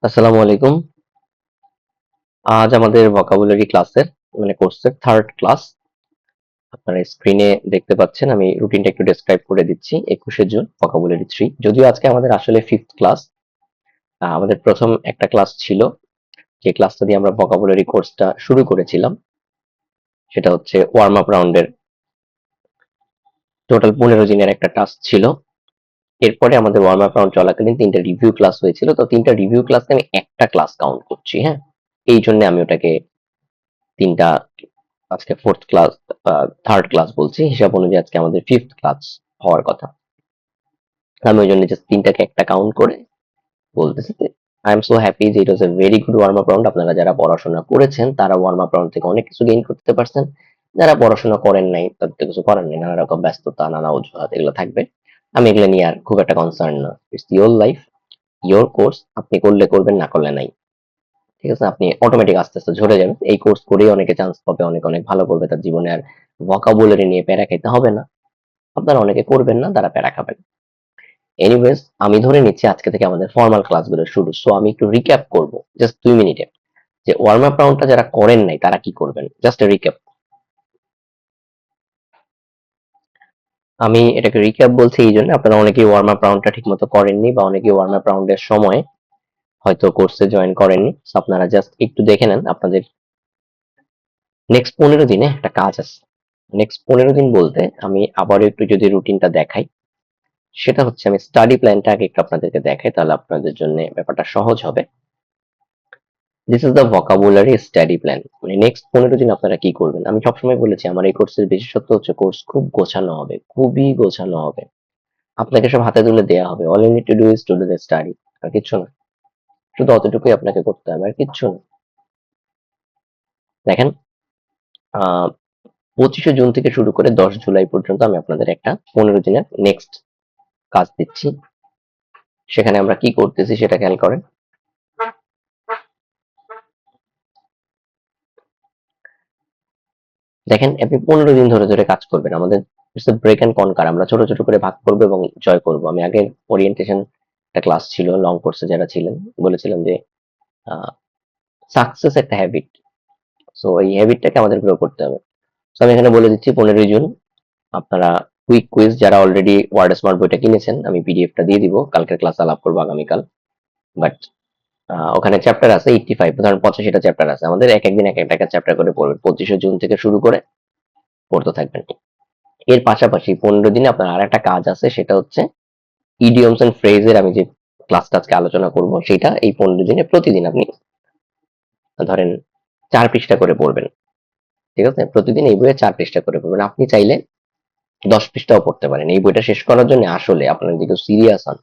আসসালামু আলাইকুম। আজ আমাদের ভোকাবুলারি ক্লাসের কোর্সের 3rd ক্লাস। আপনারা স্ক্রিনে দেখতে পাচ্ছেন। আমি রুটিনটা একটু ডেসক্রাইব করে দিচ্ছি। 21শে জুন ভোকাবুলারি 3। যদিও আজকে আমাদের আসলে 5th ক্লাস। আমাদের প্রথম একটা ক্লাস ছিল, যে ক্লাসটা দিয়ে আমরা ভোকাবুলারি কোর্সটা শুরু করেছিলাম। সেটা হচ্ছে ওয়ার্ম আপ রাউন্ডের টোটাল 15 দিনের একটা টাস্ক ছিল। এরপরে আমাদের ওয়ার্ম আপ রাউন্ড চলাকালীন 3টা রিভিউ ক্লাস হয়েছিল। তো 3টা রিভিউ ক্লাসকে আমি একটা ক্লাস কাউন্ট করছি, হ্যাঁ? এই জন্য আমি ওটাকে 3টা, আজকে 4th ক্লাস, 3rd ক্লাস বলছি। হিসাব অনুযায়ী আজকে আমাদের 5th ক্লাস হওয়ার কথা। আমি ওই জন্য জাস্ট 3টাকে একটা কাউন্ট করে বলতেছি যে আই এম সো হ্যাপি যে it was a very good warm up round. আপনারা যারা পড়াশোনা করেছেন তারা ওয়ার্ম আপ রাউন্ড থেকে অনেক কিছু গেইন করতে পারছেন। যারা পড়াশোনা করেন নাই তাদের তো কিছু করার নেই, নানা রকম ব্যস্ততা, নানা অজুহাত এগুলো থাকবে। আমি এগুলো নিয়ে আর খুব একটা কনসার্ন না। It's your life, your course. আপনি করলে করবেন, না করলে নাই। ঠিক আছে? আপনি অটোমেটিক আস্তে আস্তে ঝরে যাবেন। এই কোর্স করেই অনেকে চান্স পাবে, অনেক অনেক ভালো করবে তার জীবনে। আর ভোকাবুলারি নিয়ে প্যারা খাইতে হবে না। আপনারা অনেকে করবেন না, তারা প্যারা খাবেন। এনিওয়েজ, আমি ধরে নিচ্ছি আজকে থেকে আমাদের ফর্মাল ক্লাসগুলো শুরু। সো আমি একটু রিক্যাপ করব জাস্ট 2 মিনিটে, যে ওয়ার্ম আপ রাউন্ডটা যারা করেন নাই তারা কি করবেন। Just recap. আমি এটাকে রিক্যাপ বলছি এই জন্য, আপনারা অনেকেই ওয়ার্ম আপ রাউন্ডটা ঠিক মতো করেননি, বা অনেকেই ওয়ার্ম আপ রাউন্ডের সময় হয়তো কোর্সে জয়েন করেননি। So আপনারা জাস্ট একটু দেখে নেন। আপনাদের নেক্সট 15 দিনে একটা কাজ আছে। নেক্সট 15 দিন বলতে আমি আবারও একটু যদি রুটিনটা দেখাই, সেটা হচ্ছে আমি স্টাডি প্ল্যানটা আগে একটু আপনাদেরকে দেখাই, তাহলে আপনাদের জন্য ব্যাপারটা সহজ হবে। This is the vocabulary study plan. মানে নেক্সট 15 দিন আপনারা কি করবেন। আমি সবসময় বলেছি আমার এই কোর্সের বিশেষত্ব হচ্ছে কোর্স খুব গোছানো হবে, খুবই গোছানো হবে। আপনাকে সব হাতে তুলে দেওয়া হবে। All you need to do is to do the study. আর কিচ্ছু না। শুধু অতটুকুই আপনাকে করতে হবে, আর কিচ্ছু না। দেখেন, আহ 25শে জুন থেকে শুরু করে 10 জুলাই পর্যন্ত আমি আপনাদের একটা 15 দিনের নেক্সট কাজ দিচ্ছি। সেখানে আমরা কি করতেছি সেটা খেয়াল করেন। দেখেন, আপনি 15 দিন ধরে ধরে কাজ করবেন। আমাদের ব্রেক এন্ড কনকার, আমরা ছোট ছোট করে ভাগ করবো এবং জয় করব। আমি আগের ওরিয়েন্টেশন একটা ক্লাস ছিল, লং কোর্সে যারা ছিলেন, বলেছিলাম যে সাকসেস একটা হ্যাবিট। সো এই হ্যাবিটটাকে আমাদের গ্রো করতে হবে। তো আমি এখানে বলে দিচ্ছি 15 জুন আপনারা কুইক কুইজ, যারা অলরেডি ওয়ার্ড স্মার্ট বইটা কিনেছেন, আমি পিডিএফটা দিয়ে দিব। কালকের ক্লাস আলাপ করবো আগামীকাল। বাট ওখানে চ্যাপ্টার আছে 85, ধরেন 85টা চ্যাপ্টার আছে। আমাদের এক একদিন এক একটা চ্যাপ্টার করে পড়বেন। 25শে জুন থেকে শুরু করে পড়তে থাকবেন। এর পাশাপাশি 15 দিনে আপনার আর একটা কাজ আছে, সেটা হচ্ছে ইডিয়মস এন্ড ফ্রেজের আমি যে ক্লাসটা আজকে আলোচনা করব, সেটা এই 15 দিনে প্রতিদিন আপনি ধরেন 4 পৃষ্ঠা করে পড়বেন। ঠিক আছে? প্রতিদিন এই বইয়ে 4 পৃষ্ঠা করে পড়বেন। আপনি চাইলে 10 পৃষ্ঠাও পড়তে পারেন। এই বইটা শেষ করার জন্য আসলে আপনারা যদি কেউ সিরিয়াস হন,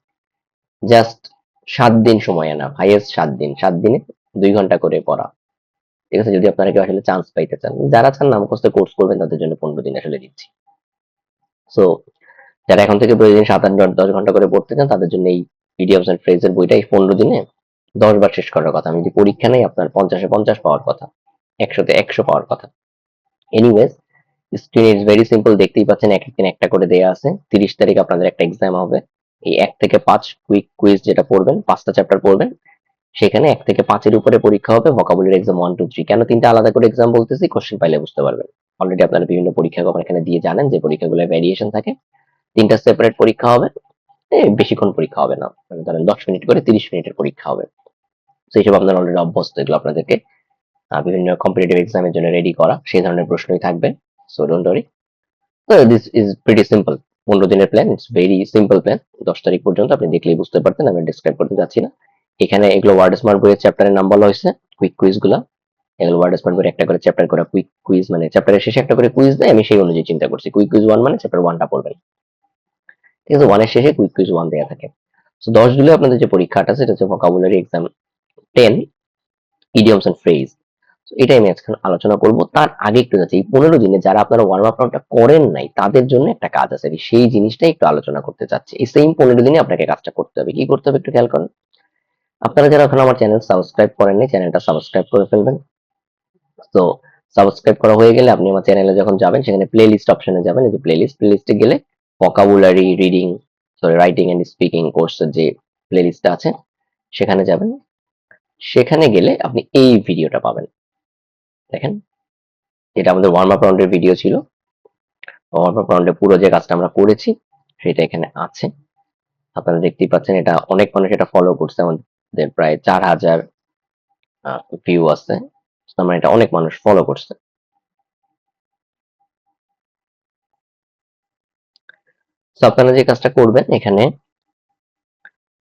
জাস্ট 7 দিন সময় না, হাইয়েস্ট 7 দিন। 7 দিনে 2 ঘন্টা করে পড়া। ঠিক আছে? যদি আপনারা কেউ আসলে চান্স পাইতে চান, যারা চান না মুখস্থ কোর্স করবেন, তাদের জন্য 15 দিন আসলে দিচ্ছি। সো যারা এখন থেকে প্রতিদিন 7 8 10 ঘন্টা করে পড়তে চান, তাদের জন্য এই ইডিয়মস এন্ড ফ্রেজের বইটা এই 15 দিনে 10 বার শেষ করার কথা। আমি যদি পরীক্ষা নেই, আপনার 50-এ 50 পাওয়ার কথা, 100-তে 100 পাওয়ার কথা। Anyways, screen is very simple. দেখতেই পাচ্ছেন এক একদিন একটা করে দেয়া আছে। 30 তারিখ আপনাদের একটা এক্সাম হবে। এই 1 থেকে 5 কুইক কুইজ যেটা পড়বেন, 5টা চ্যাপ্টার পড়বেন। সেখানে 1 থেকে 5-এর উপরে পরীক্ষা হবে। Vocabulary exam 1 2 3। কেন 3টা আলাদা করে এক্সাম বলতেছি, কোশ্চেন পাইলে বুঝতে পারবেন। অলরেডি আপনারা বিভিন্ন পরীক্ষা এখানে দিয়ে জানেন যে পরীক্ষাগুলো ভ্যারিয়েশন থাকে। 3টা সেপারেট পরীক্ষা হবে। বেশিক্ষণ পরীক্ষা হবে না। মানে ধরেন 10 মিনিট করে 30 মিনিটের পরীক্ষা হবে। তো এইসব আপনারা অলরেডি অভ্যস্ত। এগুলো আপনাদেরকে বিভিন্ন কম্পিটিটিভ এক্সামের জন্য রেডি করা, সেই ধরনের প্রশ্নই থাকবে। So don't worry. তো দিস ইজ প্রিটি সিম্পল। 15 দিনের plan, it's very simple plan. 10 তারিখ পর্যন্ত আপনি দেখলেই বুঝতে পারতেন, আমি ডিসক্রাইব করতে যাচ্ছি না। এখানে এগুলো ওয়ার্ড স্মার্ট বইয়ের চ্যাপ্টারের নাম বলা হয়েছে, কুইক কুইজ গুলা। এগুলো ওয়ার্ড স্মার্ট বইয়ের একটা করে চ্যাপ্টার করা কুইক কুইজ, মানে চ্যাপ্টারের শেষে একটা করে কুইজ দেয়। আমি সেই অনুযায়ী চিন্তা করছি। কুইক কুইজ 1 মানে চ্যাপ্টার 1টা পড়বেন। ঠিক আছে? 1 এর শেষে কুইক কুইজ 1 দেয়া থাকে। তো 10 জুলাই আপনাদের যে পরীক্ষাটা, সেটা হচ্ছে vocabulary exam 10, idioms and phrase. এটাই আমি আজকে আলোচনা করব। তার আগে একটু যাচ্ছি, এই 15 দিনে যারা আপনারা ওয়ার্ম আপ রাউন্ডটা করেন নাই, তাদের জন্য একটা কাজ আছে। আমি সেই জিনিসটাই একটু আলোচনা করতে চাচ্ছি। এই সেম 15 দিনে আপনাকে কাজটা করতে হবে। কি করতে হবে একটু খেয়াল করেন। আপনারা যারা এখন আমার চ্যানেল সাবস্ক্রাইব করেননি, চ্যানেলটা সাবস্ক্রাইব করে ফেলবেন। তো সাবস্ক্রাইব করা হয়ে গেলে আপনি আমার চ্যানেলে যখন যাবেন, সেখানে প্লে লিস্ট অপশনে যাবেন। এই যে প্লে লিস্টে গেলে vocabulary, reading, sorry writing and speaking কোর্সের যে প্লে লিস্টটা আছে, সেখানে যাবেন। সেখানে গেলে আপনি এই ভিডিওটা পাবেন। দেখেন, এটা আমাদের ওয়ার্ম আপ রাউন্ডের ভিডিও ছিল। ওয়ার্ম আপ রাউন্ডে পুরো যে কাজটা আমরা করেছি সেটা এখানে আছে। আপনারা দেখতেই পাচ্ছেন, এটা অনেক মানুষ এটা ফলো করছে, আমাদের প্রায় 4000 ভিউ আছে। মানে এটা অনেক মানুষ ফলো করছে। তো আপনারা যে কাজটা করবেন, এখানে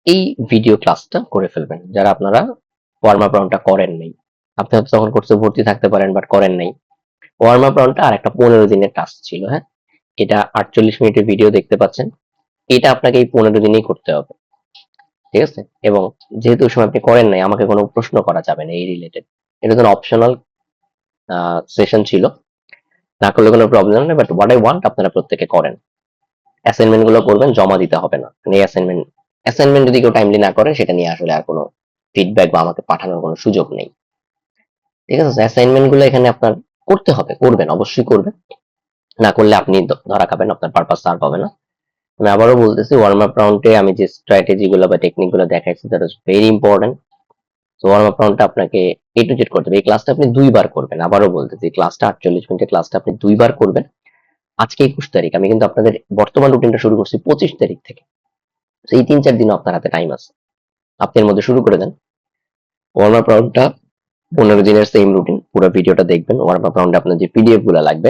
এই ভিডিও ক্লাসটা করে ফেলবেন যারা আপনারা ওয়ার্ম আপ রাউন্ডটা করেন নাই। আপনি হয়তো তখন কোর্সে ভর্তি থাকতে পারেন বাট করেন নাই। ওয়ার্ম আপ রাউন্ডটা আর একটা 15 দিনের টাস্ক ছিল। হ্যাঁ, এটা 48 মিনিটের ভিডিও দেখতে পাচ্ছেন। এটা আপনাকে এই 15 দিনেই করতে হবে, ঠিক আছে? এবং যেহেতু ওই সময় আপনি করেন নাই, আমাকে কোনো প্রশ্ন করা যাবে না এই রিলেটেড। এটা তো অপশনাল সেশন ছিল, না করলে কোনো প্রবলেম নেই, বাট হোয়াট আই ওয়ান্ট আপনারা প্রত্যেকে করেন। অ্যাসাইনমেন্ট গুলো করবেন, জমা দিতে হবে না। এই অ্যাসাইনমেন্ট যদি কেউ টাইমলি না করে, সেটা নিয়ে আসলে আর কোনো ফিডব্যাক বা আমাকে পাঠানোর কোনো সুযোগ নেই, ঠিক আছে? অ্যাসাইনমেন্ট গুলো এখানে আপনার করতে হবে, করবেন, অবশ্যই করবেন। না করলে আপনি ধরা খাবেন, আপনার পারপাস সার্ভ হবে না। আমি আবারও বলতেছি, ওয়ার্ম আপ রাউন্ডে আমি যে স্ট্র্যাটেজি গুলো বা টেকনিক গুলো দেখাইছি, দ্যাট ইজ ভেরি ইম্পর্টেন্ট। তো ওয়ার্ম আপ রাউন্ডটা আপনাকে এ টু জেড করতে হবে। এই ক্লাসটা আপনি দুইবার করবেন। আবারও বলতেছি, ক্লাসটা 48 মিনিটের ক্লাসটা আপনি দুইবার করবেন। আজকে 21 তারিখ, আমি কিন্তু আপনাদের বর্তমান রুটিনটা শুরু করছি 25 তারিখ থেকে। তো এই 3-4 দিনও আপনার হাতে টাইম আছে, আপনি এর মধ্যে শুরু করে দেন। ওয়ার্ম আপ রাউন্ডটা 15 দিনের সেম রুটিন, পুরো ভিডিওটা দেখবেন। ওয়ার্ম আপ রাউন্ডে আপনার যে পিডিএফ গুলো লাগবে,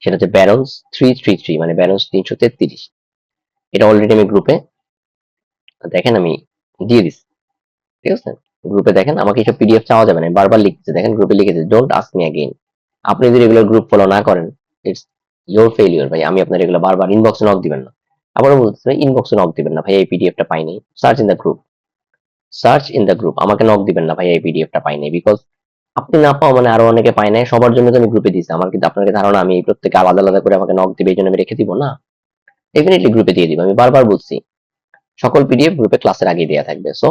সেটা হচ্ছে ব্যারন্স 333, মানে ব্যারন্স 333। এটা অলরেডি আমি গ্রুপে দেখেন আমি দিয়ে দিচ্ছি, ঠিক আছে? গ্রুপে দেখেন, আমাকে এইসব পিডিএফ চাওয়া যাবে না, আমি বারবার লিখতেছি। দেখেন গ্রুপে লিখেছি, ডোন্ট আস্ক মি অ্যাগেইন। আপনি যদি রেগুলার গ্রুপ ফলো না করেন, ইটস ইয়োর ফেলিওর ভাই। আমি আপনার এগুলো বারবার ইনবক্সে নক দিবেন না। আবারও বলতেছি, ইনবক্সে নক দিবেন না ভাই, এই পিডিএফটা পাই নাই। Search in the group, search in the group. আমাকে নক দিবেন না ভাই, এই পিডিএফটা পাই নাই। বিকজ আপনি না পাওয়া মানে আরো অনেকে পায় নাই, সবার জন্য তো আমি গ্রুপে দিচ্ছি। আমার কিন্তু আপনাকে ধারণা আমি এই প্রত্যেকে আলাদা আলাদা করে আমাকে নক দিবে এই জন্য আমি রেখে দিব না? ডেফিনেটলি গ্রুপে দিয়ে দিব। আমি বারবার বলছি, সকল পিডিএফ গ্রুপে ক্লাসের আগে দেওয়া থাকবে। সো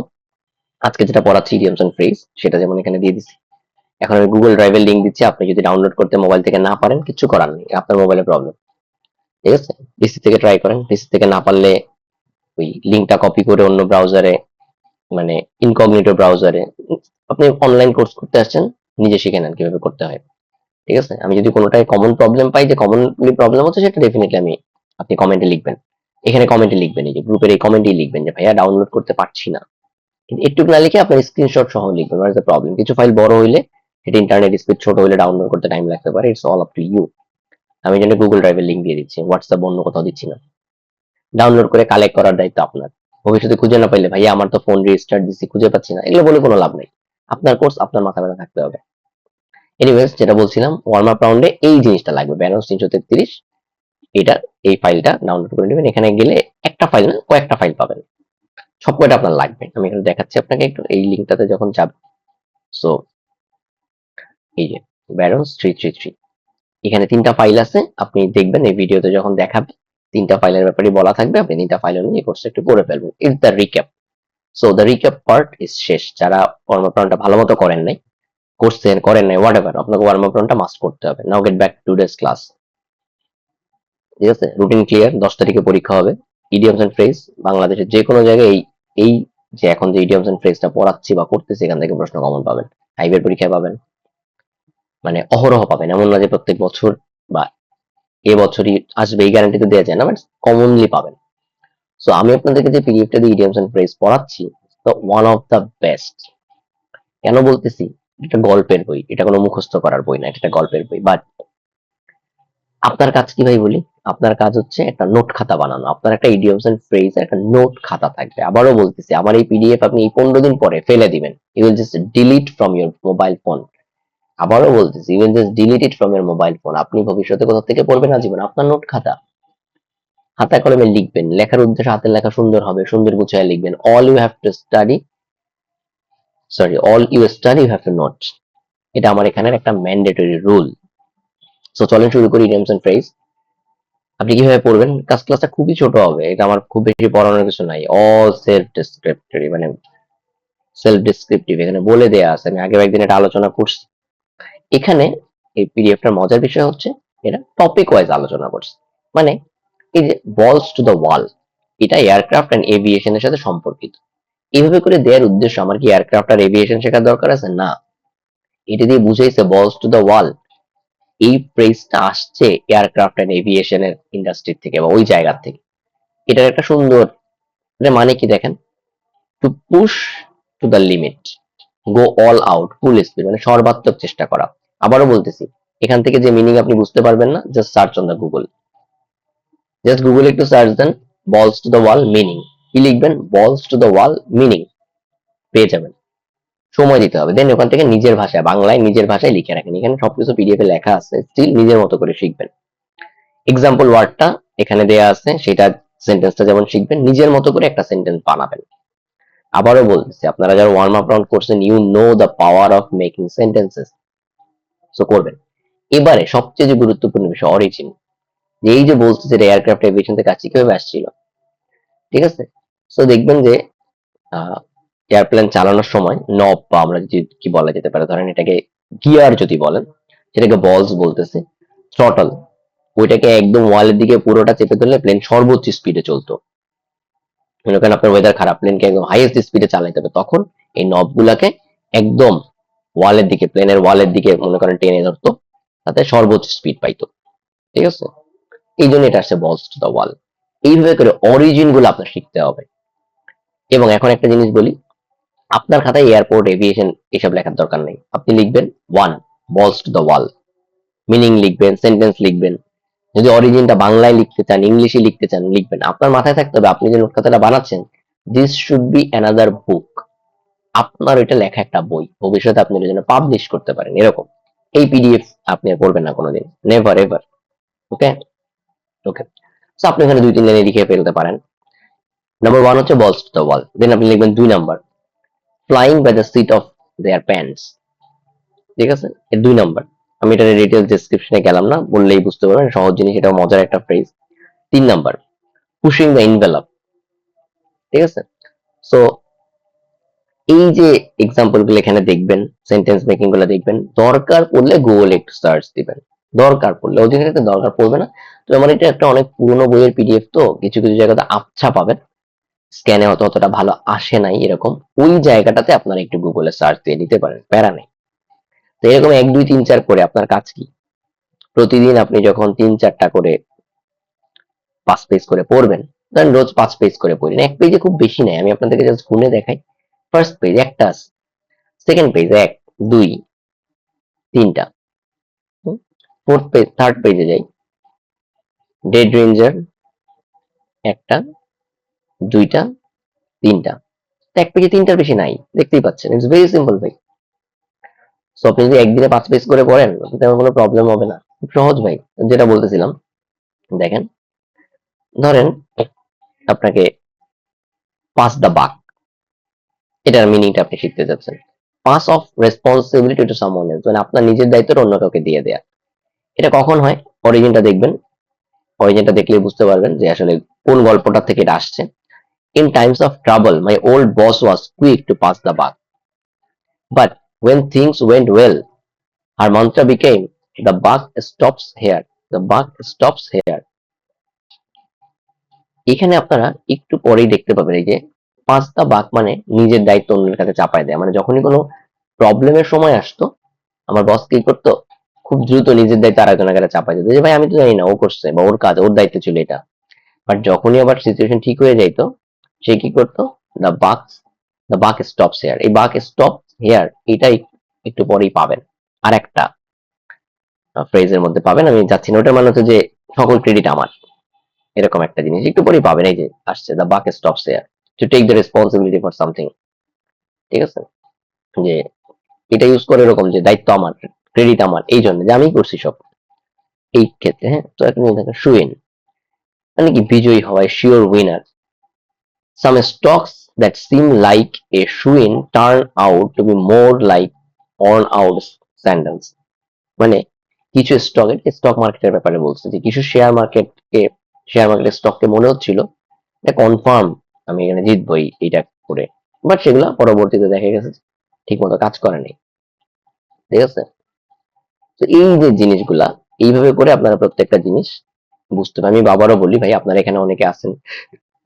আজকে যেটা পড়াচ্ছি ইডিয়মস এন্ড ফ্রেজ, সেটা যেমন এখানে দিয়ে দিচ্ছি। এখন আমি গুগল ড্রাইভের লিঙ্ক দিচ্ছি, আপনি যদি ডাউনলোড করতে মোবাইল থেকে না পারেন, কিছু করার নেই, আপনার মোবাইলের প্রবলেম, ঠিক আছে? পিসি থেকে ট্রাই করেন। পিসি থেকে না পারলে ওই লিঙ্কটা কপি করে অন্য ব্রাউজারে, মানে ইনকগনিটো ব্রাউজারে, আপনি অনলাইন কোর্স করতে আসছেন, নিজে শিখে নেন কিভাবে করতে হয়, ঠিক আছে? আমি যদি কোনোটাই কমন প্রবলেম পাই, যে কমনলি প্রবলেম হচ্ছে, সেটা ডেফিনেটলি আমি, আপনি কমেন্টে লিখবেন। এখানে কমেন্টে লিখবেন, এই যে গ্রুপের এই কমেন্টেই লিখবেন যে ভাইয়া ডাউনলোড করতে পারছি না। কিন্তু একটু না লিখে আপনার স্ক্রিনশট সহ লিখবেন, হোয়াট ইজ দ্য প্রবলেম। কিছু ফাইল বড় হইলে, সেটা ইন্টারনেট স্পিড ছোট হইলে ডাউনলোড করতে টাইম লাগতে পারে, it's all up to you. আমি জন্য গুগল ড্রাইভের লিঙ্ক দিয়ে দিচ্ছি, হোয়াটসঅ্যাপ অন্য কোথাও দিচ্ছি না। ডাউনলোড করে কালেক্ট করার দায়িত্ব আপনার। ভবিষ্যতে খুঁজে না পাইলে, ভাইয়া আমার তো ফোন রিস্টার্ট দিচ্ছি, খুঁজে পাচ্ছি না, এগুলো বলে কোনো লাভ নেই। আপনার কোর্স আপনার মাথা ব্যথা থাকতে হবে। এনিওয়েজ, যেটা বলছিলাম, ওয়ার্ম আপ রাউন্ডে এই জিনিসটা লাগবে, ব্যালেন্স 333। এটা, এই ফাইলটা ডাউনলোড করে নেবেন। এখানে গেলে একটা ফাইল না, কয়েকটা ফাইল পাবেন, সব কয়টা আপনার লাগবে। আমি এখানে দেখাচ্ছি আপনাকে একটু, এই লিঙ্কটাতে যখন যাবেন। সো এই যে ব্যালেন্স 333, এখানে 3টা ফাইল আছে। আপনি দেখবেন এই ভিডিওতে যখন দেখাবে, 3টা ফাইলের ব্যাপারে বলা থাকবে, আপনি 3টা ফাইল অনুযায়ী কোর্সটা একটু করে ফেলবেন। It's the recap. So the recap part is শেষ। যারা ওয়ার্ম আপ রাউন্ডটা ভালো মতো করেন নাই, করছেন করেন নাই, হোয়াট এভার, আপনাকে ওয়ার্ম আপ রাউন্ডটা মাস্ট করতে হবে। Now get back to this class, ঠিক আছে? Routine clear. 10 তারিখে পরীক্ষা হবে। ইডিয়মস এন্ড ফ্রেজ বাংলাদেশের যে কোনো জায়গায় এই যে এখন যে ইডিয়মস এন্ড ফ্রেজটা পড়াচ্ছি বা করতেছি, এখান থেকে প্রশ্ন কমন পাবেন। হাইবের পরীক্ষায় পাবেন, মানে অহরহ পাবেন। এমন না যে প্রত্যেক বছর বা এবছরই আসবে, এই গ্যারান্টি তো দেওয়া যায় না, বাট কমনলি পাবেন। সো আমি আপনাদেরকে যে পিডিএফটা দিয়ে ইডিয়মস এন্ড ফ্রেজ পড়াচ্ছি, তো ওয়ান অফ দ্য বেস্ট। কেন বলতেছি? এটা গল্পের বই, এটা কোনো মুখস্থ করার বই না, এটা একটা গল্পের বই। বাট আপনার কাজ কি ভাই বলি? আপনার কাজ হচ্ছে একটা নোট খাতা বানানো। আপনার একটা ইডিয়মস এন্ড ফ্রেজ একটা নোট খাতা থাকবে। আবারও বলতেছি, আমার এই পিডিএফ আপনি এই 15 দিন পরে ফেলে দিবেন, you will just delete from your mobile phone. আবারও বলতেছি, you will just delete it from your mobile phone. আপনি ভবিষ্যতে কোথা থেকে পড়বেন আজীবন, আপনার নোট খাতা, খাতায় কলমে লিখবেন। লেখার উদ্দেশ্যে হাতের লেখা সুন্দর হবে, সুন্দর গুছায় লিখবেন। All you have to study, sorry, all you study you have to note. এটা আমার এখানের একটা ম্যান্ডেটরি রুল। সো চলেন শুরু করি ইডিয়মস এন্ড ফ্রেজ। আপনি কিভাবে পড়বেন? ক্লাসটা খুবই ছোট হবে, এটা আমার খুব বেশি পড়ানোর কিছু নাই। অল সেলফ ডেসক্রিপটরি, মানে সেলফ ডেসক্রিপটিভ, এখানে বলে দেয়া আছে। আমি আগের একদিন এটা আলোচনা করছি। এখানে এই পিডিএফটার মজার বিষয় হচ্ছে, এটা টপিক ওয়াইজ আলোচনা করছে। মানে এই যে বলস টু দ্য ওয়াল, এটা এয়ারক্রাফট এন্ড এভিয়েশনের সাথে সম্পর্কিত। এইভাবে করে দেওয়ার উদ্দেশ্য আমার কি এয়ারক্রাফট আর এভিয়েশন শেখার দরকার আছে? না, এটা দিয়ে বুঝাইছে বলস টু দ্য ওয়াল। এই ফ্রেজটা আসছে এয়ারক্রাফট এন্ড এভিয়েশনের ইন্ডাস্ট্রি থেকে বা ওই জায়গা থেকে। এটার একটা সুন্দর মানে কি দেখেন, two push to the limit, go all out, full speed, মানে সর্বাত্মক চেষ্টা করা। আবারও বলতেছি, এখান থেকে যে মিনিং আপনি বুঝতে পারবেন না, just search on the Google, just গুগলে একটু সার্চ দেন বলস টু দ্য ওয়াল মিনিং, কি লিখবেন বলস টু দ্য ওয়াল মিনিং, পেয়ে যাবেন। সময় দিতে হবে, দেন ওখান থেকে নিজের ভাষায় বাংলায় নিজের ভাষায় লিখে রাখেন, এখানে সবকিছু পিডিএফ এ লেখা আছে, স্টিল নিজের মতো করে শিখবেন। এক্সাম্পল ওয়ার্ডটা এখানে দেয়া আছে, সেটা সেন্টেন্সটা যেমন শিখবেন নিজের মতো করে একটা সেন্টেন্স বানাবেন। আবারও বলতেছি, আপনারা যারা ওয়ার্ম আপ রাউন্ড করছেন, you know the power of making sentences, so করবেন। এবারে সবচেয়ে যে গুরুত্বপূর্ণ বিষয়, অরিজিন। এই যে বলতেছে এয়ারক্রাফট এভিয়েশন থেকে কাছে কিভাবে আসছিল, ঠিক আছে? সো দেখবেন যে এয়ারপ্লেন চালানোর সময় নব, বা আমরা যদি কি বলা যেতে পারে, ধরেন এটাকে গিয়ার যদি বলেন, সেটাকে বলস বলতেছে। থ্রটল, ওইটাকে একদম ওয়ালের দিকে পুরোটা চেপে ধরলে প্লেন সর্বোচ্চ স্পিডে চলতো। মনে করেন আপনার ওয়েদার খারাপ, প্লেনকে একদম হাইয়েস্ট স্পিডে চালাতে হবে, তখন এই নব গুলাকে একদম ওয়ালের দিকে, প্লেনের ওয়ালের দিকে মনে করেন টেনে ধরতো, তাতে সর্বোচ্চ স্পিড পাইতো। ঠিক আছে? এই জন্য এটা আসছে বলস টু দ্য ওয়াল। এইভাবে করে অরিজিন গুলো আপনার শিখতে হবে। এবং এখন একটা জিনিস বলি, আপনার খাতায় এয়ারপোর্ট এভিয়েশন এসব লেখার দরকার নেই, আপনি লিখবেন ওয়ান, বলস টু দ্য ওয়াল, মিনিং লিখবেন, সেন্টেন্স লিখবেন। যদি অরিজিনটা বাংলায় লিখতে চান, ইংলিশে লিখতে চান, লিখবেন। আপনার মাথায় থাকতে হবে আপনি যে নোট খাতাটা বানাচ্ছেন, দিস শুড বি অ্যানাদার বুক, আপনার এটা লেখা একটা বই, ভবিষ্যতে আপনি এটা যেন পাবলিশ করতে পারেন, এরকম। এই পিডিএফ আপনি আর পড়বেন না কোনোদিন, নেভার এভার। ওকে, ওকে। সো আপনি এখানে 2-3 লাইনে লিখে ফেলতে পারেন। নাম্বার ওয়ান হচ্ছে বলস টু দ্য ওয়াল, দেন আপনি লিখবেন 2 number, flying by the seat of their pants. ঠিক আছে, এর 2 নাম্বার। আমি এটা ডিটেইলস ডেসক্রিপশনে গেলাম না, বললেই বুঝতে পারবেন, সহজ জিনিস, এটা মজার একটা phrase. 3 number, pushing the envelope. ঠিক আছে? সো এই যে এক্সাম্পল গুলো এখানে দেখবেন, সেন্টেন্স মেকিং গুলো দেখবেন, দরকার পড়লে গুগলে একটু সার্চ দিবেন, দরকার পড়লে, অধিকাংশ দরকার পড়বে না। তো আমার এটা একটা অনেক পুরোনো বইয়ের পিডিএফ, তো কিছু কিছু জায়গাতে আবছা পাবেন, স্ক্যানে হয়তো অতটা ভালো আসে নাই, এরকম ওই জায়গাটাতে আপনারা একটু গুগলে সার্চ দিয়ে নিতে পারেন, প্যারা নেই। তো এরকম 1 2 3 4 করে আপনার কাজ কি, প্রতিদিন আপনি যখন 3-4টা করে 5 পেজ করে পড়বেন, ধরেন রোজ 5 পেজ করে পড়েন, এক পেজে খুব বেশি নেই, আমি আপনাদেরকে জাস্ট গুনে দেখাই। ফার্স্ট পেজ একটা আছে, সেকেন্ড পেজ 1 2 3টা, ফোর্থ পেজ, থার্ড পেজে যাই, ডেড রেঞ্জার একটা, দুইটা, তিনটা। এক পেজে 3টার বেশি নাই, দেখতেই পাচ্ছেন, ইটস ভেরি সিম্পল ভাই। সো আপনি যদি একদিনে 5 পেজ করে পড়েন, তেমন কোনো প্রবলেম হবে না, খুব সহজ ভাই। যেটা বলতেছিলাম, দেখেন, ধরেন আপনাকে পাস দ্য বাক, এটার মিনিংটা আপনি শিখতে যাচ্ছেন। Pass of responsibility to someone else, মানে আপনার নিজের দায়িত্বটা অন্য কাউকে দিয়ে দেয়া। এটা কখন হয়? অরিজিনটা দেখবেন, অরিজিনটা দেখলে বুঝতে পারবেন যে আসলে কোন গল্পটা থেকে এটা আসছে। In times of trouble, my old boss was quick to pass the buck. But when things went well, her mantra became, the buck stops here. The buck stops here. এখানে আপনারা একটু পরেই দেখতে পাবেন, এই যে পাস দ্য বাক মানে নিজের দায়িত্ব অন্যের কাছে চাপায় দেয়। মানে যখনই কোনো প্রবলেমের সময় আসতো, আমার বস কি করতো, খুব দ্রুত নিজের দায়িত্ব আরেকজনের কাছে চাপায় দিত, যে ভাই আমি তো জানি না, ও করছে বা ওর কাজ, ওর দায়িত্ব ছিল এটা। বাট যখনই আবার সিচুয়েশন ঠিক হয়ে যাইতো, সে কি করতো, দ্য বাক, দ্য বাক স্টপস হেয়ার, এই বাক স্টপ হেয়ার এটাই একটু পরেই পাবেন, আর একটা ফ্রেজের মধ্যে পাবেন, আমি যাচ্ছি না, ওটার মানে হচ্ছে যে সকল ক্রেডিট আমার, এরকম একটা জিনিস একটু পরেই পাবেন। এই যে আসছে, the buck stops here, to take the responsibility for something. ঠিক আছে, যে এটা ইউজ করে এরকম যে দায়িত্ব আমার, ক্রেডিট আমার, এই জন্য যে আমি করছি সব, এই ক্ষেত্রে। হ্যাঁ, তো এখন দেখেন সুইন মানে কি, বিজয়ী হওয়ায়, sure winner. Some stocks that seem like a shoo-in turn out to be more like worn out sandals. মানে কিছু স্টকের, স্টক মার্কেটের ব্যাপারে বলছে, যে কিছু শেয়ার মার্কেটের স্টককে মনে হচ্ছিল এটা কনফার্ম আমি এখানে জিতবই এইটা করে, বাট সেগুলো পরবর্তীতে দেখা গেছে ঠিক মতো কাজ করে নাই। ঠিক আছে? তো এই যে জিনিসগুলা, এইভাবে করে আপনারা প্রত্যেকটা জিনিস বুঝতে হবে। আমি বাবারও বলি, ভাই আপনারা এখানে অনেকে আছেন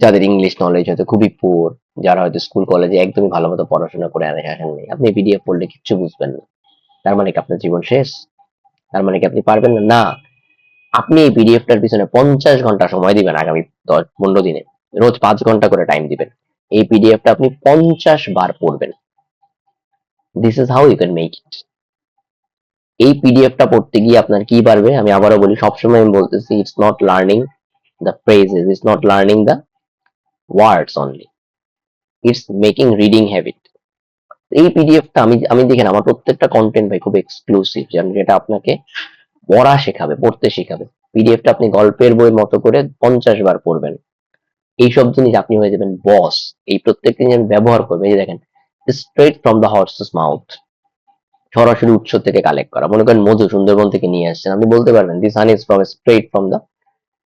যাদের ইংলিশ নলেজ হয়তো খুবই পুয়ার, যারা হয়তো স্কুল কলেজে একদমই ভালো মতো পড়াশোনা করে আসেন নেই, আপনি পিডিএফ পড়লে কিচ্ছু বুঝবেন না। তার মানে কি আপনার জীবন শেষ? তার মানে কি আপনি পারবেন না? না, আপনি এই পিডিএফটার পিছনে 50 ঘন্টা সময় দিবেন আগামী 10-15 দিনে, রোজ 5 ঘন্টা করে টাইম দিবেন, এই পিডিএফটা আপনি 50 বার পড়বেন। This is how you can make it. এই পিডিএফটা পড়তে গিয়ে আপনার কি পারবে, আমি আবারও বলি, সবসময় আমি বলতেছি, it's not learning the phrases, it's not learning the words only, it's making reading habit. এই পিডিএফটা আমি আমি দেখেন আমার প্রত্যেকটা কন্টেন্ট ভাই খুব এক্সক্লুসিভ, যেটা আপনাকে পড়া শেখাবে, পড়তে শেখাবে। পিডিএফটা আপনি গল্পের বই মতো করে 50 বার পড়বেন, এইসব জিনিস আপনি হয়ে যাবেন বস। এই প্রত্যেকটা জিনিস আমি ব্যবহার করবো। এই যে দেখেন, straight from the horse's mouth, সরাসরি উৎস থেকে কালেক্ট করা। মনে করেন মধু সুন্দরবন থেকে নিয়ে আসছেন, আপনি বলতে পারবেন this honey is from straight from the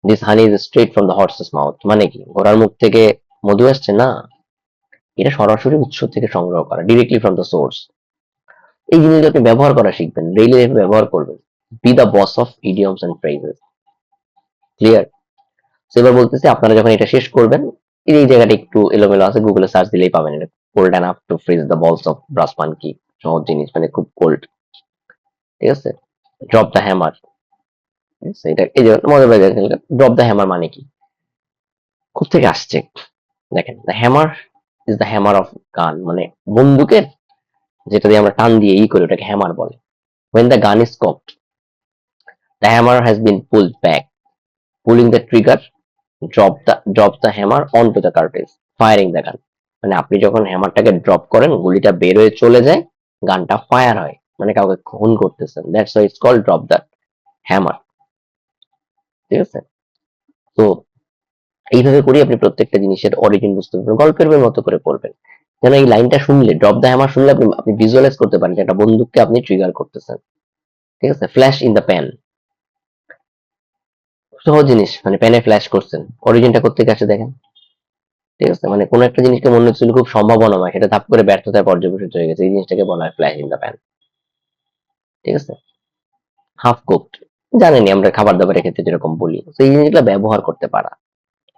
this honey is straight from the horse's mouth. মানে কি, ঘোড়ার মুখ থেকে মধু আসছে না, এটা সরাসরি উৎস থেকে সংগ্রহ করা, ডিরেক্টলি ফ্রম দ্য সোর্স। এই জিনিসগুলো আপনি ব্যবহার করা শিখবেন, ডেইলি লাইফে ব্যবহার করবেন। Be the boss of idioms and phrases. Clear? এবার বলতেছি, আপনারা যখন এটা শেষ করবেন, এই জায়গাটা একটু এলোমেলো আছে, গুগলে সার্চ দিলেই পাবেন এটা। Cold enough to fridge the বলস অফ ব্রাস পানকি। সহজ জিনিস, মানে খুব কোল্ড। ঠিক আছে? Drop the hammer. এটা এই যে মজার ব্যাপার, ড্রপ দ্য হ্যামার মানে কি, কোথেকে আসছে? দেখেন, the hammer is the hammer of গান, মানে বন্দুকের যেটা দিয়ে আমরা টান দিয়ে করি ওটাকে হ্যামার বলে। when the gun is cocked, the hammer has been pulled back. Pulling the trigger, drop the hammer onto the cartridge. Firing the gun. মানে আপনি যখন হ্যামারটাকে ড্রপ করেন, গুলিটা বের হয়ে চলে যায়, গানটা ফায়ার হয়, মানে কাউকে খুন করতেছেন। That's why it's called drop the hammer. ঠিক আছে? তো এইভাবে করে আপনি প্রত্যেকটা জিনিসের অরিজিন বুঝতে পারবেন, গল্পের বই মতো করে পড়বেন। যেন এই লাইনটা শুনলে, ড্রপ দ্য হ্যামার শুনলে আপনি ভিজুয়ালাইজ করতে পারেন যে একটা বন্দুককে আপনি ট্রিগার করতেছেন। ঠিক আছে? ফ্ল্যাশ ইন দ্য প্যান, সহজ জিনিস, মানে প্যানে ফ্ল্যাশ করছেন, অরিজিনটা কোত্থেকে আসে দেখেন। ঠিক আছে? মানে কোন একটা জিনিসকে মনে হচ্ছিল খুব সম্ভাবনাময়, সেটা ধাপ করে ব্যর্থতায় পর্যবসিত হয়ে গেছে, এই জিনিসটাকে বলা হয় ফ্ল্যাশ ইন দ্য প্যান। ঠিক আছে? হাফ কুকড, জানেনি আমরা খাবার দাবারের ক্ষেত্রে যেরকম বলি, তো এই জিনিসগুলো ব্যবহার করতে পারা।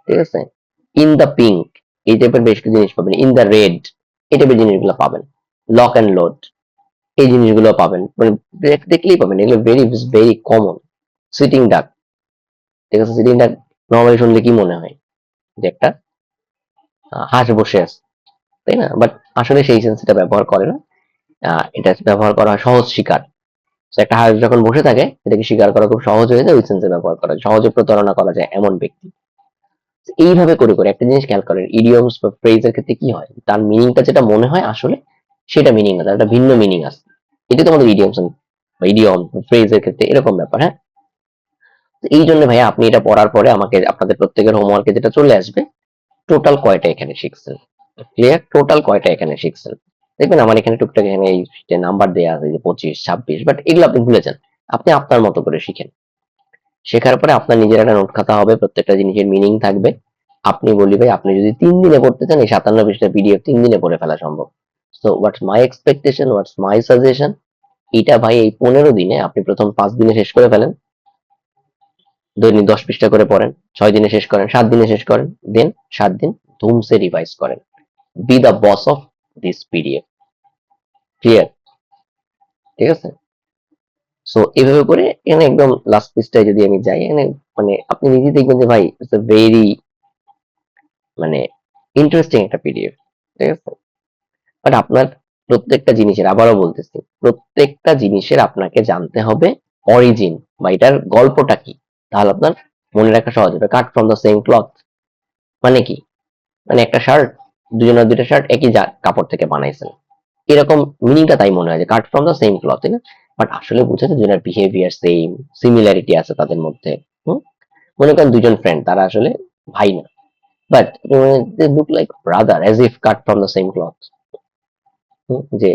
ঠিক আছে? ইন দ্য পিঙ্ক, এই টাইপের বেশ কিছু জিনিস পাবেন। ইন দ্য রেড, এই টাইপের জিনিসগুলো পাবেন। লক অ্যান্ড লোড, এই জিনিসগুলো পাবেন, মানে দেখলেই পাবেন, এগুলো ভেরি ভেরি কমন। সিটিং ডাক, ঠিক আছে? সিটিং ডাক নর্মালি শুনলে কি মনে হয়, যে একটা হাঁস বসে আছে, তাই না? বাট আসলে সেই সেন্সটা ব্যবহার করে না। এটা ব্যবহার করা হয় সহজ শিকার। তো একটা হাঁস যখন বসে থাকে, এটাকে শিকার করা খুব সহজ হয়ে যায়, ওই সেন্সে ব্যবহার করা হয়। সহজে প্রতারণা করা যায় এমন ব্যক্তি। তো এইভাবে করে করে একটা জিনিস খেয়াল করেন, ইডিয়মস বা ফ্রেজের ক্ষেত্রে কি হয়, তার মিনিংটা যেটা মনে হয় আসলে সেটা মিনিং না, তার একটা ভিন্ন মিনিং আছে। এটা তো আমাদের ইডিয়মস বা ইডিয়ম ফ্রেজের ক্ষেত্রে এরকম ব্যাপার। হ্যাঁ, তো এই জন্য ভাইয়া আপনি এটা পড়ার পরে আমাকে আপনাদের প্রত্যেকের হোমওয়ার্কে যেটা চলে আসবে, টোটাল কয়টা এখানে শিখছেন। ক্লিয়ার? টোটাল কয়টা এখানে শিখছেন। দেখবেন আমার এখানে টুকটাক এখানে এই যে নাম্বার দেয়া আছে, যে 25, 26, বাট এগুলো আপনি ভুলে যান। আপনি আপনার মতো করে শিখেন। শেখার পরে আপনার নিজের একটা নোট খাতা হবে, প্রত্যেকটা জিনিসের মিনিং থাকবে। আপনি বলি ভাই, আপনি যদি 3 দিনে পড়তে চান, এই 57 পৃষ্ঠা পিডিএফ 3 দিনে পড়ে ফেলা সম্ভব। সো হোয়াটস মাই এক্সপেকটেশন, হোয়াটস মাই সাজেশন, এটা ভাই এই 15 দিনে আপনি প্রথম 5 দিনে শেষ করে ফেলেন। দৈনিক 10 পৃষ্ঠা করে পড়েন, 6 দিনে শেষ করেন, 7 দিনে শেষ করেন, দেন 7 দিন ধুমসে রিভাইজ করেন। B the boss of this PDF. Clear? ঠিক আছে? সো এভাবে করে এখানে একদম লাস্ট পৃষ্ঠায় যদি আমি যাই, এখানে মানে আপনি নিজেই দেখবেন যে ভাই ইটস এ ভেরি, মানে ইন্টারেস্টিং একটা পিডিএফ। ঠিক আছে? বাট আপনার প্রত্যেকটা জিনিসের, আবারও বলতেছি, প্রত্যেকটা জিনিসের আপনাকে জানতে হবে অরিজিন বা এটার গল্পটা কি, তাহলে আপনার মনে রাখা সহজ হবে। কাট ফ্রম দ্য সেম ক্লথ মানে কি, মানে একটা শার্ট, দুজনের দুইটা শার্ট একই কাপড় থেকে বানাইছেন, এরকম মিনিংটা তাই মনে হয় যে কাট ফ্রম দ্য সেম ক্লথ, তাই না? বাট আসলে বুঝেছে দুজনের বিহেভিয়ার সেম, সিমিলারিটি আছে তাদের মধ্যে। হুম? মনে করেন দুজন ফ্রেন্ড, তারা আসলে ভাই না, but they look like brother as if cut from the same cloth. যে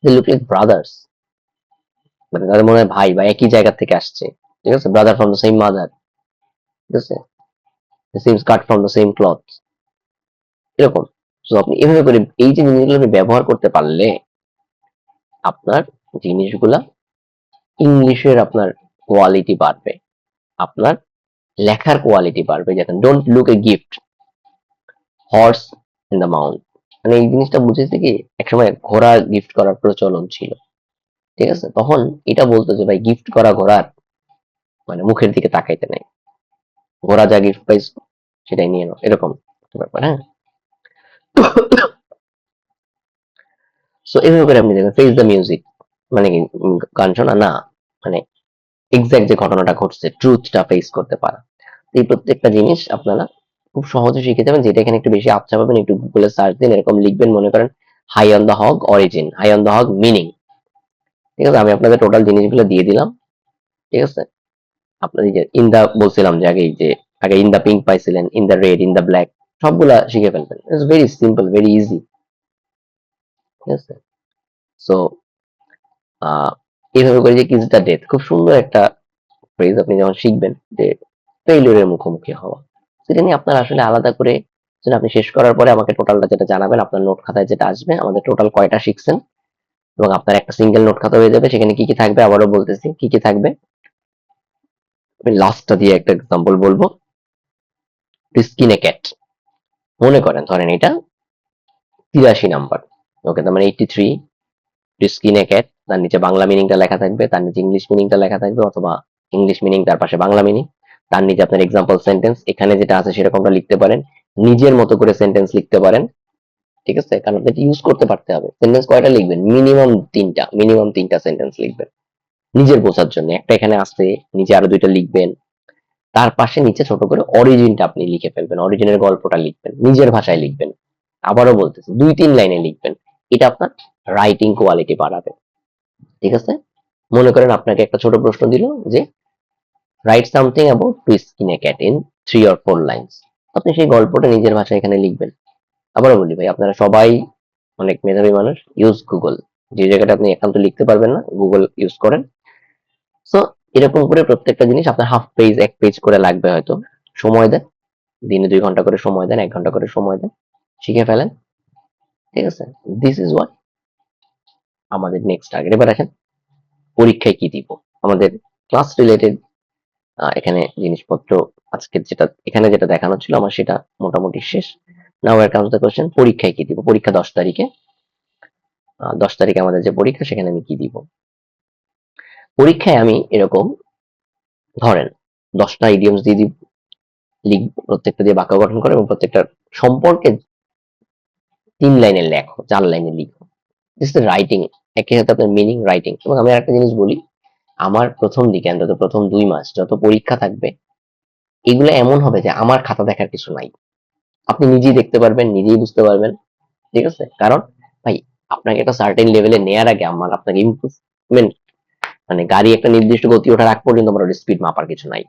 দে লুক লাইক ব্রাদার্স, মানে তাদের মনে হয় ভাই বা একই জায়গা থেকে আসছে। ঠিক আছে? Brother from the same mother. ঠিক আছে? Seems cut from the same cloth, এরকম। তো আপনি এভাবে করে এই যে জিনিসগুলো আপনি ব্যবহার করতে পারলে আপনার জিনিসগুলা, ইংলিশের আপনার কোয়ালিটি বাড়বে, আপনার লেখার কোয়ালিটি বাড়বে। দেখেন, don't look a gift, horse in the Mount, মানে এই জিনিসটা বুঝেছে কি একসময় ঘোড়া গিফট করার প্রচলন ছিল, ঠিক আছে? তখন এটা বলতো যে ভাই গিফট করা ঘোড়ার মানে মুখের দিকে তাকাইতে নাই, ঘোড়া যা গিফট পাইছো সেটাই নিয়ে নাও, এরকম একটা ব্যাপার, হ্যাঁ। সো এভাবে করে আপনি দেখবেন ফেস দ্য মিউজিক মানে কি গান শোনা না, মানে এক্সাক্ট যে ঘটনাটা ঘটছে ট্রুথটা ফেস করতে পারা। এই প্রত্যেকটা জিনিস আপনারা খুব সহজে শিখে যাবেন, যেটা এখানে একটু বেশি আচ্ছা পাবেন, একটু গুগলে সার্চ দিন, এরকম লিখবেন, মনে করেন high on the hog origin, high on the hog meaning, ঠিক আছে? আমি আপনাদের টোটাল জিনিসগুলো দিয়ে দিলাম, ঠিক আছে? আপনাদের যে ইন দা বলছিলাম যে আগে ইন দা পিঙ্ক পাইছিলেন, in the red, in the black, সবগুলা শিখে ফেলবেন। It's very simple, very easy, ঠিক আছে? সো এইভাবে করে যে কিস দ্য ডেথ খুব সুন্দর একটা ফ্রেজ, আপনি যখন শিখবেন যে ফেইলিউরের মুখোমুখি হওয়া, সেটা নিয়ে আপনার আসলে আলাদা করে যেন আপনি শেষ করার পরে আমাকে টোটালটা যেটা জানাবেন, আপনার নোট খাতায় যেটা আসবে আমাদের টোটাল কয়টা শিখছেন, এবং আপনার একটা সিঙ্গেল নোট খাতা হয়ে যাবে, সেখানে কি কি থাকবে আবারও বলতেছি কি কি থাকবে। আমি লাস্টটা দিয়ে একটা এক্সাম্পল বলবো, স্কিন এ ক্যাট, মনে করেন ধরেন এটা 83 নাম্বার, ওকে, তার মানে 83 স্কিন এ ক্যাট, তার নিচে বাংলা মিনিংটা লেখা থাকবে, তার নিচে ইংলিশ মিনিংটা লেখা থাকবে, অথবা ইংলিশ মিনিং তার পাশে বাংলা মিনিং, তার নিচে আপনার এক্সাম্পল সেন্টেন্স, এখানে যেটা আছে সেরকমটা লিখতে পারেন, নিজের মতো করে সেন্টেন্স লিখতে পারেন, ঠিক আছে? কারণ আপনাকে ইউজ করতে পারতে হবে। সেন্টেন্স কয়টা লিখবেন? মিনিমাম তিনটা সেন্টেন্স লিখবেন নিজের বোঝার জন্য। একটা এখানে আসছে, নিচে আরো দুইটা লিখবেন, তার পাশে নিচে ছোট করে অরিজিনটা আপনি লিখে ফেলবেন, অরিজিনের গল্পটা লিখবেন, নিজের ভাষায় লিখবেন। আবারও বলতেছি 2-3 লাইনে লিখবেন, এটা আপনার রাইটিং কোয়ালিটি বাড়াবে, ঠিক আছে? মনে করেন আপনাকে একটা ছোট প্রশ্ন দিল যে right something about two skin a cat in 3 or 4 lines, আপনি সেই গল্পটা নিজের ভাষায় এখানে লিখবেন। আবারও বলি ভাই, আপনারা সবাই অনেক মেধাবী মানুষ, ইউজ গুগল, যে জায়গাটা আপনি একান্ত লিখতে পারবেন না গুগল ইউজ করেন। সো এরকম করে প্রত্যেকটা জিনিস আপনার হাফ পেজ 1 পেজ করে লাগবে হয়তো, সময় দেন, দিনে 2 ঘন্টা করে সময় দেন, 1 ঘন্টা করে সময় দেন, শিখে ফেলেন, ঠিক আছে? দিস ইজ ওয়াট আমাদের নেক্সট টার্গেট। এবার আসেন পরীক্ষায় কি দিব, আমাদের ক্লাস রিলেটেড এখানে জিনিসপত্র আজকে যেটা এখানে যেটা দেখানো ছিল আমার সেটা মোটামুটি শেষ। নাও এর কাউন্ট দ্য কোশ্চেন, পরীক্ষায় কি দিব, পরীক্ষা 10 তারিখে, 10 তারিখে আমাদের যে পরীক্ষা সেখানে আমি কি দিব। পরীক্ষায় আমি এরকম ধরেন 10টা ইডিয়মস দিয়ে দিব, লিখবো, প্রত্যেকটা দিয়ে বাক্য গঠন করে, এবং প্রত্যেকটা সম্পর্কে 3 লাইনে লেখো, 4 লাইনে লিখো, দিস ইজ রাইটিং, একই সাথে আপনার মিনিং রাইটিং। এবং আমি একটা জিনিস বলি, আমার প্রথম দিকে অন্তত প্রথম 2 মাস যত পরীক্ষা থাকবে, এগুলো এমন হবে যে আমার খাতা দেখার কিছু নাই, আপনি নিজেই দেখতে পারবেন, নিজেই বুঝতে পারবেন, ঠিক আছে? কারণ ভাই আপনাকে একটা সার্টেন লেভেলে নেয়ার আগে আমার আপনাকে ইমপ্রুভমেন্ট, মানে গাড়ি একটা নির্দিষ্ট গতি ওঠার আগ পর্যন্ত আমার স্পিড মাপার কিছু নাই।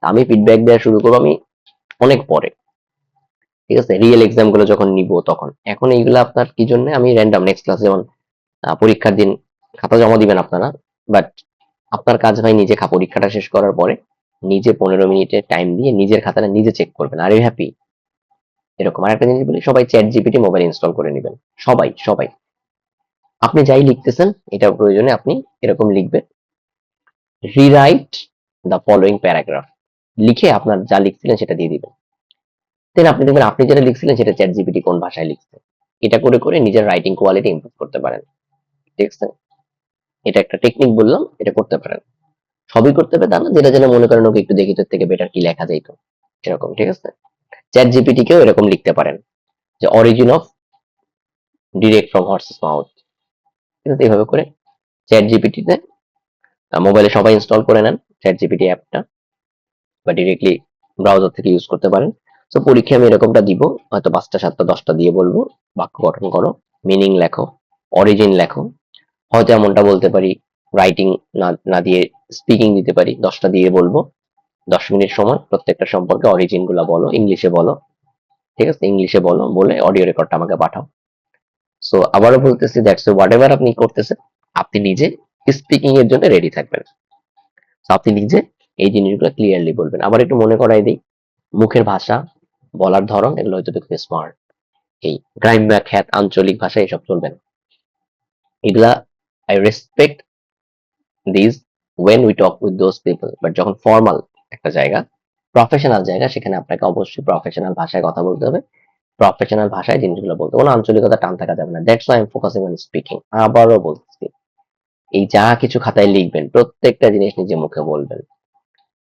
আমি ফিডব্যাক দেওয়া শুরু করবো আমি অনেক পরে, ঠিক আছে? রিয়েল এক্সাম গুলো যখন নিব তখন। এখন এইগুলো আপনার কি জন্য আমি র্যান্ডম নেক্সট ক্লাস যেমন পরীক্ষার দিন খাতা জমা দিবেন আপনারা, বাট আপনার কাজ ভাই নিজে পরীক্ষাটা শেষ করার পরে নিজে 15 মিনিটের টাইম দিয়ে নিজের খাতাটা নিজে চেক করবেন, আর ইউ হ্যাপি। এরকম আর একটা জিনিস বলি, সবাই চ্যাট জিপিটি মোবাইল ইনস্টল করে নেবেন, সবাই সবাই। আপনি যাই লিখতেছেন এটা প্রয়োজনে আপনি এরকম লিখবেন, রিরাইট দ্য ফলোইং প্যারাগ্রাফ, লিখে আপনার যা লিখছিলেন সেটা দিয়ে দিবেন। দেন আপনি দেখবেন আপনি যেটা লিখছিলেন সেটা চ্যাট জিপিটি কোন ভাষায় লিখছে, এটা করে করে নিজের রাইটিং কোয়ালিটি ইমপ্রুভ করতে পারেন, ঠিক আছে? এটা একটা টেকনিক বললাম, এটা করতে পারেন। সবই করতে হবে তা না, যেটা যেন মনে করেন ওকে একটু দেখি তোর থেকে বেটার কি লেখা যাইতো, এরকম, ঠিক আছে? চ্যাট জিপিটি কেও এরকম লিখতে পারেন যে origin of direct from horse's mouth, ঠিক আছে? এইভাবে করে চ্যাট জিপিটিতে মোবাইলে সবাই ইনস্টল করে নেন চ্যাট জিপিটি অ্যাপটা, বা ডিরেক্টলি ব্রাউজার থেকে ইউজ করতে পারেন। তো পরীক্ষায় আমি এরকমটা দিব, হয়তো 5টা 7টা 10টা দিয়ে বলবো বাক্য গঠন করো, মিনিং লেখো, অরিজিন লেখো, হয়তো এমনটা বলতে পারি রাইটিং না না দিয়ে স্পিকিং দিতে পারি, 10টা দিয়ে বলবো 10 মিনিট সময় প্রত্যেকটা সম্পর্কে অরিজিন গুলা বলো, ইংলিশে বলো, ঠিক আছে? ইংলিশে বলো, বলে অডিও রেকর্ডটা আমাকে পাঠাও। সো আবারও বলতেছি, দ্যাটস হোয়াট এভার আপনি করতেছেন, আপনি নিজে স্পিকিং এর জন্য রেডি থাকবেন। So আপনি নিজে এই জিনিসগুলো ক্লিয়ারলি বলবেন। আবার একটু মনে করাই দিই, মুখের ভাষা, বলার ধরন এগুলো হয়তো দেখতে স্মার্ট, এই গ্রাম্য খ্যাত আঞ্চলিক ভাষা এসব চলবে না। এগুলা I respect this when we talk with those people, but যখন ফর্মাল একটা জায়গা, প্রফেশনাল জায়গা, সেখানে আপনাকে অবশ্যই প্রফেশনাল ভাষায় কথা বলতে হবে, প্রফেশনাল ভাষায় জিনিসগুলো বলতে, কোনো আঞ্চলিকতা টান থাকা যাবে না। That's why I am focusing on speaking. আবারও বলছি, এই যা কিছু খাতায় লিখবেন প্রত্যেকটা জিনিস নিজে মুখে বলবেন।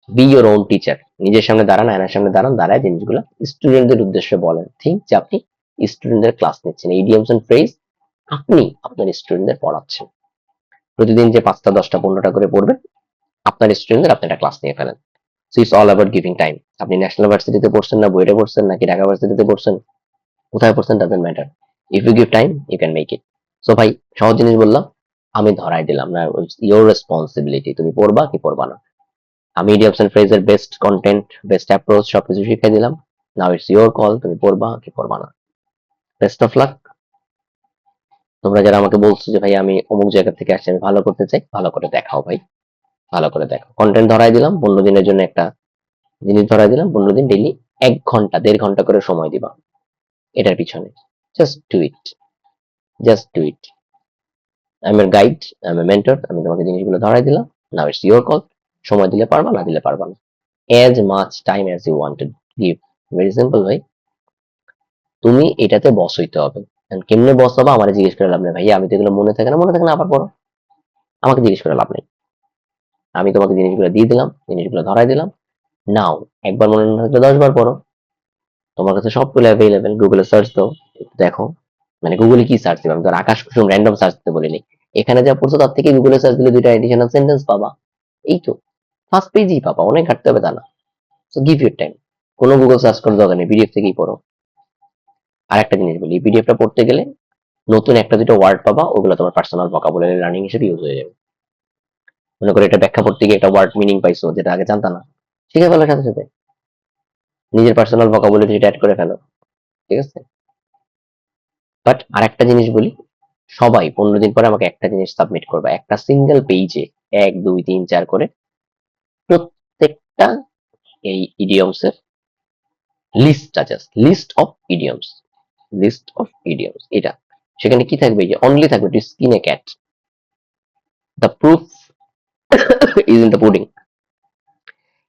B your own teacher. নিজের সামনে দাঁড়ান, আয়নার সামনে দাঁড়ান, দাঁড়ায় জিনিসগুলো স্টুডেন্টদের উদ্দেশ্যে বলেন। ঠিক যে আপনি স্টুডেন্টদের ক্লাস নিচ্ছেন, ইডিয়মস এন্ড ফ্রেজ আপনি আপনার স্টুডেন্টদের পড়াচ্ছেন। প্রতিদিন যে 5টা 10টা 15টা করে পড়বেন, আপনার স্টুডেন্টদের আপনি একটা ক্লাস নিয়ে ফেলেন। So it's all about giving time. আপনি ন্যাশনাল ভার্সিটিতে পড়ছেন না বুয়েটে পড়ছেন নাকি ঢাকা ভার্সিটিতে পড়ছেন, কোথায় পড়ছেন doesn't matter. If you give time you can make it. So ভাই, সহজ জিনিস বললাম, আমি ধরাই দিলাম না, ইয়োর রেসপন্সিবিলিটি, তুমি পড়বা কি পড়বা না। আমি ইডিয়মস এন্ড ফ্রেজের বেস্ট কন্টেন্ট, বেস্ট অ্যাপ্রোচ সবকিছু শিখিয়ে দিলাম। নাও ইটস ইয়োর কল, তুমি পড়বা কি পড়বা না। Best of luck. তোমরা যারা আমাকে বলছো যে ভাই আমি অমুক জায়গা থেকে আসছি, আমি ভালো করতে চাই, ভালো করে দেখাও ভাই, ভালো করে দেখো। কন্টেন্ট ধরাই দিলাম, 15 দিনের জন্য একটা জিনিস ধরাই দিলাম, 15 দিন ডেইলি 1 ঘন্টা 1.5 ঘন্টা করে সময় দিবা এটার পিছনে। Just do it, just do it. I am a guide, I am a mentor. আমি তোমাকে জিনিসগুলো ধরাই দিলাম। Now it's your call. সময় দিলে পারবা, না দিলে পারবা না। as much time as you want to give. Very simple ভাই। তুমি এটাতে বস হইতে হবে। And কেমনে বস হবা আমার জিজ্ঞেস করে লাভ নেই ভাইয়া, আমি তো এগুলো মনে থাকে না, মনে থাকে না আবার পড়ো। আমাকে জিজ্ঞেস করে লাভ নেই। আমি তোমাকে জিনিসগুলো দিয়ে দিলাম, জিনিসগুলো ধরাই দিলাম। নাও, একবার মনে না থাকলে 10 বার পড়ো। তোমার কাছে সবগুলো অ্যাভেলেবেল, গুগলে সার্চ দাও, একটু দেখো। মানে গুগলে কি সার্চ দিবে, আমি তো আর আকাশ কুসুম র্যান্ডম সার্চ দিতে বলিনি। এখানে যা পড়ছো তার থেকে গুগলে সার্চ দিলে 2টা এডিশনাল সেন্টেন্স পাবা। এই তো, ফার্স্ট পেজই পাবা, অনেক ঘাটতে হবে তা না। So give your time. কোনো গুগল সার্চ করার দরকার নেই, পিডিএফ থেকেই পড়ো। আর একটা জিনিস বলি, পিডিএফটা পড়তে গেলে নতুন একটা দুটো ওয়ার্ড পাবা, ওগুলো তোমার পার্সোনাল ভোকাবুলারি লার্নিং হিসেবে ইউজ হয়ে যাবে। মনে করে এটা ব্যাখ্যা পড়তে গিয়ে একটা ওয়ার্ড মিনিং পাইছো যেটা আগে জানতা না, শিখে ফেলার সাথে সাথে নিজের পার্সোনাল ভোকাবুলারি যেটা অ্যাড করে ফেলো। ঠিক আছে। বাট আর একটা জিনিস বলি, সবাই 15 দিন পরে আমাকে একটা জিনিস সাবমিট করবে, একটা সিঙ্গেল পেজে 1 2 3 4 করে প্রত্যেকটা এই ইডিয়মস এর লিস্টটা, just list of idioms, list of idioms. এটা সেখানে কি থাকবে, যে অনলি থাকবে to skin a cat, the proof is in the pudding.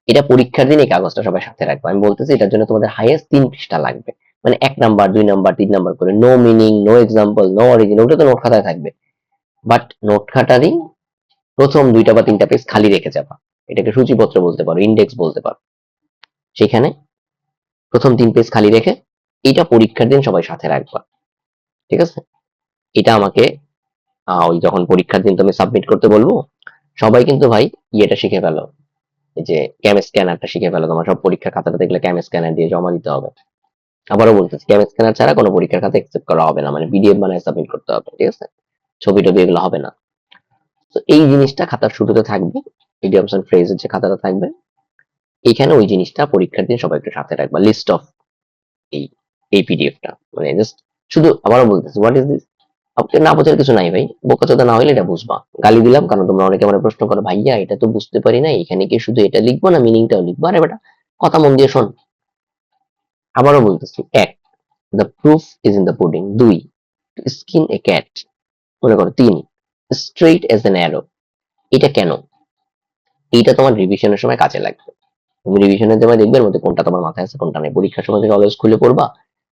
এটা পরীক্ষার দিন এই কাগজটা সবাই সাথে রাখবে। আমি বলতেছি এটার জন্য তোমাদের হাইয়েস্ট 3 পৃষ্ঠা লাগবে। মানে 1 নাম্বার 2 নাম্বার 3 নাম্বার করে, no meaning, no example, no origin, ওটা তো নোট খাতায় থাকবে। বাট নোট খাতারই প্রথম 2টা বা 3টা পেজ খালি রেখে যাবা। এটাকে সূচিপত্র বলতে পারো, ইন্ডেক্স বলতে পারো। সেখানে প্রথম 3 পেজ খালি রেখে এইটা পরীক্ষার দিন সবাই সাথে রাখবা। ঠিক আছে। এটা আমাকে ওই যখন পরীক্ষার দিন তুমি সাবমিট করতে বলবো, সবাই কিন্তু ভাই ইয়েটা শিখে ফেলো, এই যে ক্যাম স্ক্যানারটা শিখে ফেলো। তোমার সব পরীক্ষার খাতাটা দেখলে ক্যাম স্ক্যানার দিয়ে জমা দিতে হবে। আবারও বলতেছি, ক্যাম স্ক্যানার ছাড়া কোনো পরীক্ষার খাতা অ্যাকসেপ্ট করা হবে না, মানে পিডিএফ বানায় সাবমিট করতে হবে। ঠিক আছে। ছবি টবি এগুলো হবে না। তো এই জিনিসটা খাতার শুরুতে থাকবে, ইডিয়মস এন্ড ফ্রেজের যে খাতাটা থাকবে, এখানে ওই জিনিসটা পরীক্ষার দিন সবাই একটু সাথে রাখবা, লিস্ট অফ এই এই পিডিএফটা। মানে জাস্ট শুধু আবারও বলতেছি, হোয়াট ইজ দিস। আপনাকে না বোঝার কিছু নাই ভাই, বোকাচোদা না হইলে এটা বুঝবা। গালি দিলাম কারণ তোমরা অনেকে আমার প্রশ্ন করো, ভাইয়া এটা তো বুঝতে পারি না, এখানে কি শুধু এটা লিখবো না মিনিংটাও লিখবো। আরে বেটা, কথা মন দিয়ে শোন। আবারও বলতেছি, 1, the proof is in the pudding. 2, skin a cat. মনে করো 3, স্ট্রেইট এজ এন অ্যারো। এটা কেন, এইটা তোমার রিভিশনের সময় কাজে লাগবে। তুমি রিভিশনের সময় দেখবে এর মধ্যে কোনটা তোমার মাথায় আছে কোনটা নেই। পরীক্ষার সময় থেকে অলওয়েজ খুলে পড়বা।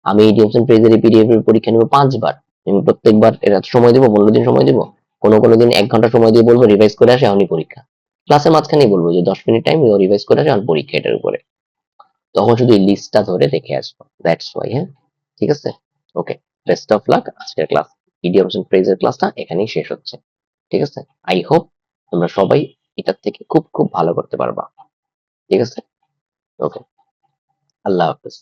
আমি ইডিয়মস এন্ড ফ্রেজের পিডিএফ এর পরীক্ষা নিব 5 বার। আমি প্রত্যেকবার এটা সময় দিব, 15 দিন সময় দিব। কোনো দিন 1 ঘন্টা সময় দিয়ে বলবো রিভাইজ করে আসে, এখনই পরীক্ষা। ক্লাসের মাঝখানেই বলবো যে 10 মিনিট টাইম রিভাইজ করে আসে, এখন পরীক্ষা এটার উপরে। তখন শুধু এই লিস্টটা ধরে রেখে আসবো, দ্যাটস ওয়াই। হ্যাঁ, ঠিক আছে। ওকে, বেস্ট অফ লাক। আজকের ক্লাস, ইডিয়মস এন্ড ফ্রেজের ক্লাসটা এখানেই শেষ হচ্ছে। ঠিক আছে। আই হোপ তোমরা সবাই এটার থেকে খুব খুব ভালো করতে পারবা। ঠিক আছে। ওকে, আল্লাহ হাফেজ।